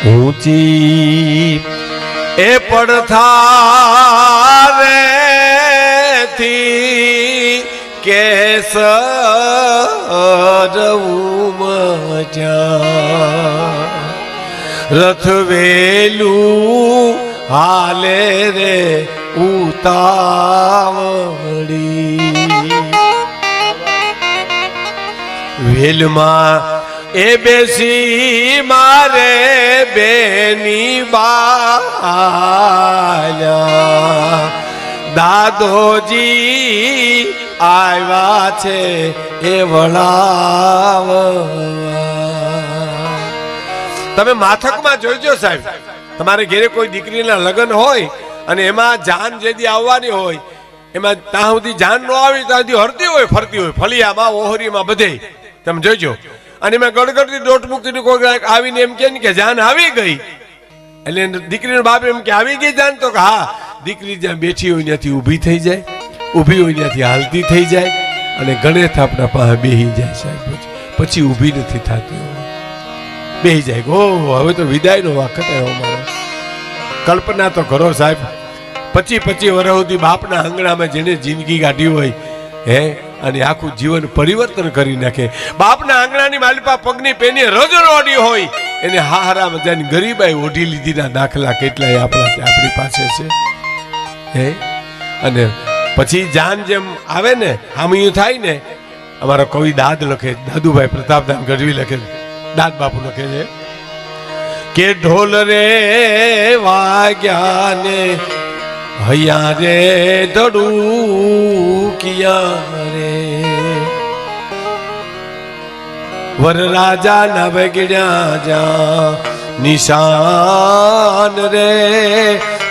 ઊંચી એ પડથારે થી કેસર ઉમટ્યા રથ વેલું હાલે રે ઉતાવળી વેલમાં એ બેસી મારે બેની બાલ્યા દાદોજી આવ્યા છે એ વળાવવા. તમે માથકમાં જોઈજો સાહેબ, તમારે ઘેરે કોઈ દીકરીના લગ્ન હોય અને એમાં જાન જેદી આવવાની હોય, એમાં ત્યાં સુધી જાન ન આવી ત્યાં સુધી હરતી હોય ફરતી હોય ફળિયામાં ઓહરીમાં બધે તમે જોઈજો. અને એમાં ગડગડતી દોટ મૂકીને કોઈ આવીને એમ કે જાન આવી ગઈ, એટલે દીકરીનો બાપ એમ કે આવી ગઈ જાન, તો કે હા. દીકરી જ્યાં બેઠી હોય ત્યાંથી ઊભી થઈ જાય, ઊભી હોય ત્યાંથી હાલતી થઈ જાય અને ગણેશ આપણા પાસે બેહી જાય સાહેબ. પછી ઊભી નથી થતી, બેહી જાય. ઓહ, હવે તો વિદાયનો વખત આવ્યો મારો. કલ્પના તો કરો સાહેબ, 25 વર્ષ સુધી બાપના આંગણામાં જેને જિંદગી કાઢી હોય હે, અને આખું જીવન પરિવર્તન કરી નાખે. બાપના આંગણાની માલિપા પગની પેની રજરોડી હોય એને હારામાં જઈને ગરીબાઈ ઓઢી લીધીના દાખલા કેટલાય આપણી પાસે છે હે. અને પછી જાન જેમ આવે ને હામિયું થાય ને, અમારો કવિ દાદ લખે, દાદુભાઈ પ્રતાપદાન ગઢવી લખે, દાદ બાપુ લખે છે કે ઢોલ રે વાગ્યા ને હૈયા રે ધડુકિયા રે વરરાજા ના બગડ્યા જા નિશાન રે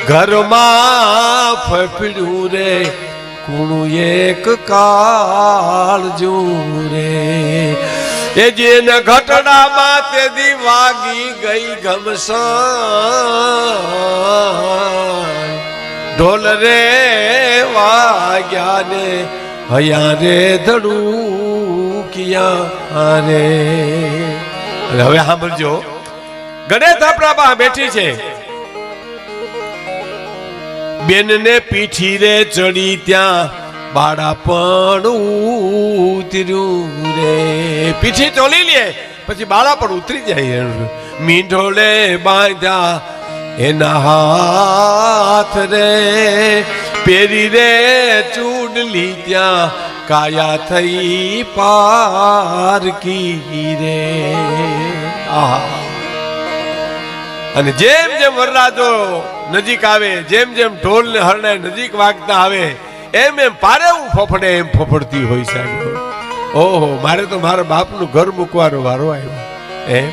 ઘરમાં ફફડ્યું રે કુણું એક કાળજુ રે એ જેને ઘટડામાં તેદી વાગી ગઈ ઘમસાન ઢોલ રે વાગ્યા ને હૈયા રે ધડુકિયા રે. હવે સાંભળજો, ગણેશ આપણા પાસે બેઠી છે, બેન ને પીઠી રે ચડી ત્યાં બાળા પણ ઉતર્યું રે. પીઠી ચોલી લે પછી બાળા પણ ઉતરી જાય. મીંઢોળે બાંધ્યા એના હાથ રે પેરી રે ચૂડલી ત્યાં કાયા થઈ પારકી રે. આહા. અને જેમ જેમ વરરાજો નજીક આવે, જેમ જેમ ઢોલ ને હરણે નજીક વાગતા આવે, એમ એમ પારે હું ફફડે એમ ફફડતી હોય સાહેબ. ઓહો, મારે તો મારા બાપનું ઘર મૂકવાનો વારો આવ્યો. એમ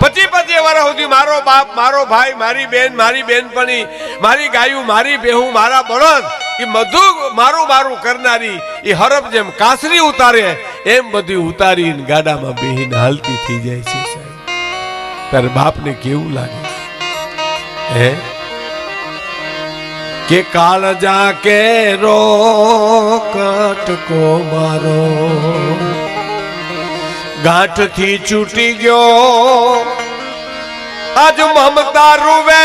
25 વર્ષ સુધી મારો બાપ, મારો ભાઈ, મારી બેન, મારી બેનપણી, મારી ગાયું, મારી બેહું, મારા બળદ, એ બધું મારું મારું કરનારી એ હરફ જેમ કાસરી ઉતારે એમ બધી ઉતારીને ગાડામાં બેહીને હાલતી થઈ જાય છે સાહેબ. તારે બાપને કેવું લાગે હે કે કાળજા કે રો કટકો મારો ગાંઠથી છૂટી ગયો આજ મમતા રૂવે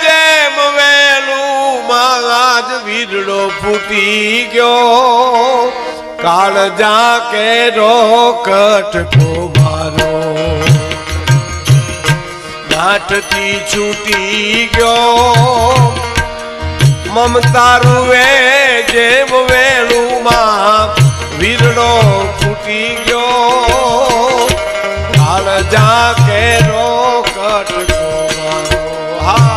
જેમ વેલું માં આજ વીરડો ફૂટી ગયો કાળજા કે રો કટકો મારો ગાંઠથી છૂટી ગયો મમતા રૂવે જેમ વેલું માં વીરડો ફૂટી ગયો કાળજા કે રો કટકો મારો. હા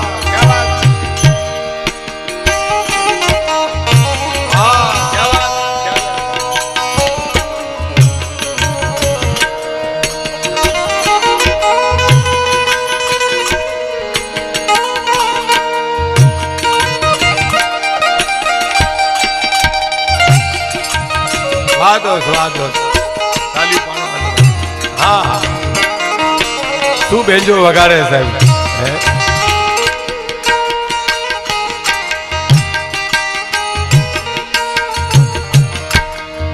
સ્વાદો તાલી પાડો. હા શું બેંજો વગાડે સાહેબ.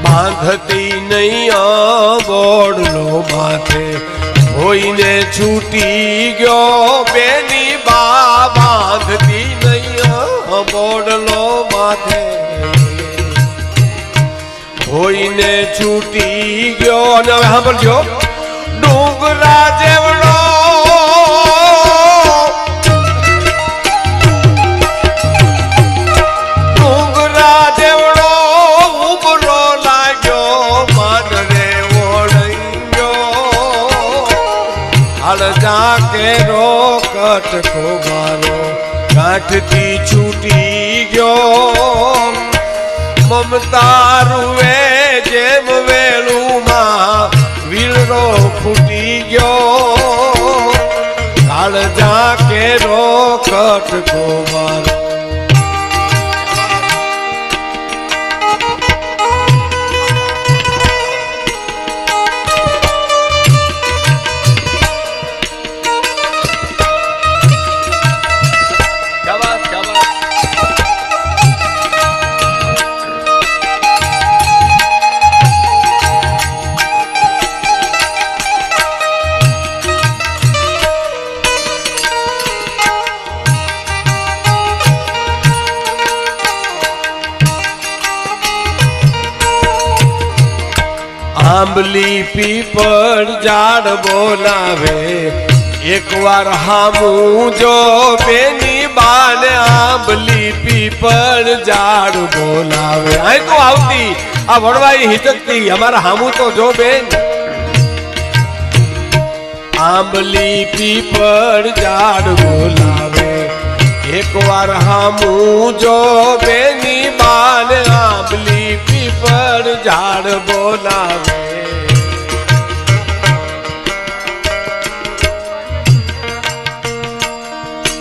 બાંધતી નહીં ગોળલો માથે હોઈને છૂટી ગયો બેની બા બાંધતી નહીં બોડલો માથે હોઈને છૂટી ગયો અને હવે સાંભળજો ડુંગરા જેવડો ડુંગરા જેવડો ઉમરો લાગ્યો માન રે ઓળંગ્યો હાલ જા કેરો કટકો મારો ગાંઠથી છૂટી ગયો મમતા રૂવે જેમ વેલુમાં વીરરો ફૂટી ગયો કાળજા કેરો કટકો મારો આંબલી પીપળ ઝાડ બોલાવે એકવાર હામું જો બેની બાને આંબલી પીપળ ઝાડ બોલાવે અહીં તો આવતી આ વડવાઈ હિચકતી અમારા હામું તો જો બેન આંબલી પીપળ ઝાડ બોલાવે એકવાર હામું જો બેની બાને આંબલી પીપળ ઝાડ બોલાવે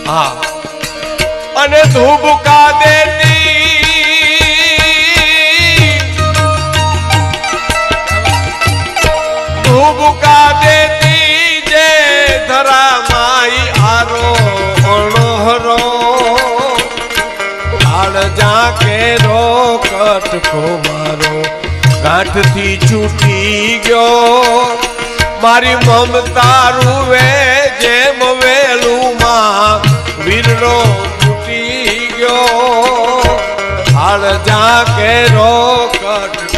હા અને ધૂબકા દેતી ધૂબકા દેતી જે ધરા માઈ આરો અણહરો હાલ જા કેરો કટકો મારો ગાંઠથી છૂટી ગયો મારી મમતા રૂવે જેમ વેલુમાં વીરનો ફૂટી ગયો હાલ જા કેરો કટકો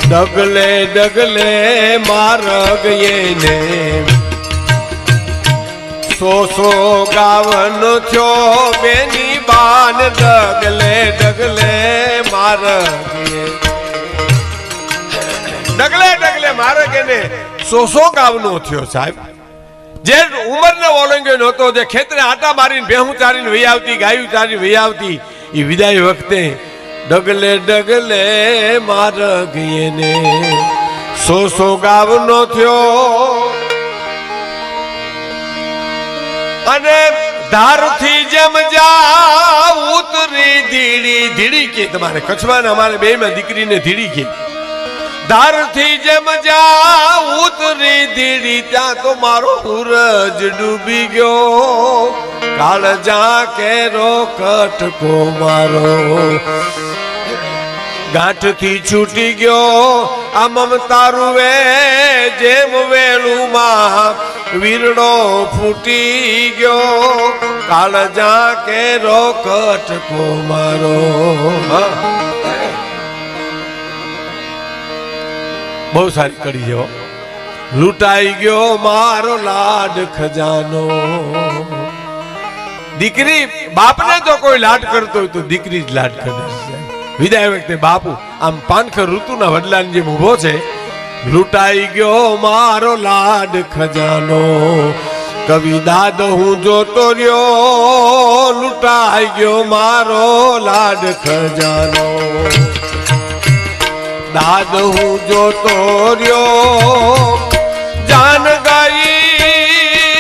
ડગલે ડગલે માર્ગ એને સો ગાવન થયો બેની બાન ડગલે ડગલે માર્ગ ડગલે ડગલે માર્ગ એને સો ગાવનો થયો સાહેબ જે ઉંમરને ઓળંગ્યો નહોતો જે ખેતરે આટા મારીને ભેહું ચારીને વહી આવતી ગાયું ચારીને વહી આવતી એ વિદાય વખતે ડગલે ડગલે માર્ગ એને સો ગાવનો થયો અને ધારથી જેમ જા ઉતરી ધીડી ધીડી કે તમારે કચ્છમાં અમારે બે માં દીકરીને ધીડી કે ધારથી જેમ જા ઉતરી ધીડી ત્યાં તો મારો સૂરજ ડૂબી ગયો કાળજા કેરો કટકો મારો ગાંઠથી છૂટી ગયો આ મમતા રૂવે જેમ વેલુમાં વીરડો ફૂટી ગયો કાળજા કેરો કટકો મારો બહુ સારી કરી જો લૂંટાઈ ગયો મારો લાડ ખજાનો દીકરી બાપને તો કોઈ લાડ કરતો હોય તો દીકરી જ લાડ કરે વિદાય વખતે બાપુ આમ પાનખર ઋતુના વડલાની જેમ ઊભો છે લૂંટાઈ ગયો મારો લાડ ખજાનો કવિ દાદ હું જોતો રહ્યો લૂંટાઈ ગયો મારો લાડ ખજાનો દાદ હું જોતો રહ્યો જાન ગઈ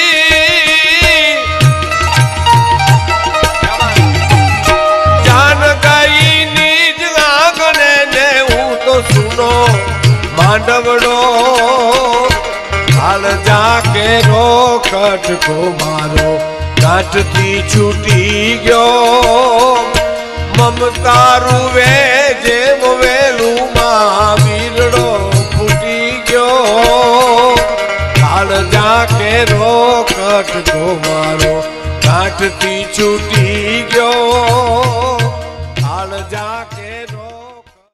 જાન ગઈ નિજ આંગણે ને હું તો સુનો માંડવડો હાલ જાકે રો કટકો મારો કાઠથી છૂટી ગયો મમતારું વે જેમ વેલું માં વીરડો ફૂટી ગયો હાલ જાકે રો કટકો મારો કાઠથી છૂટી ગયો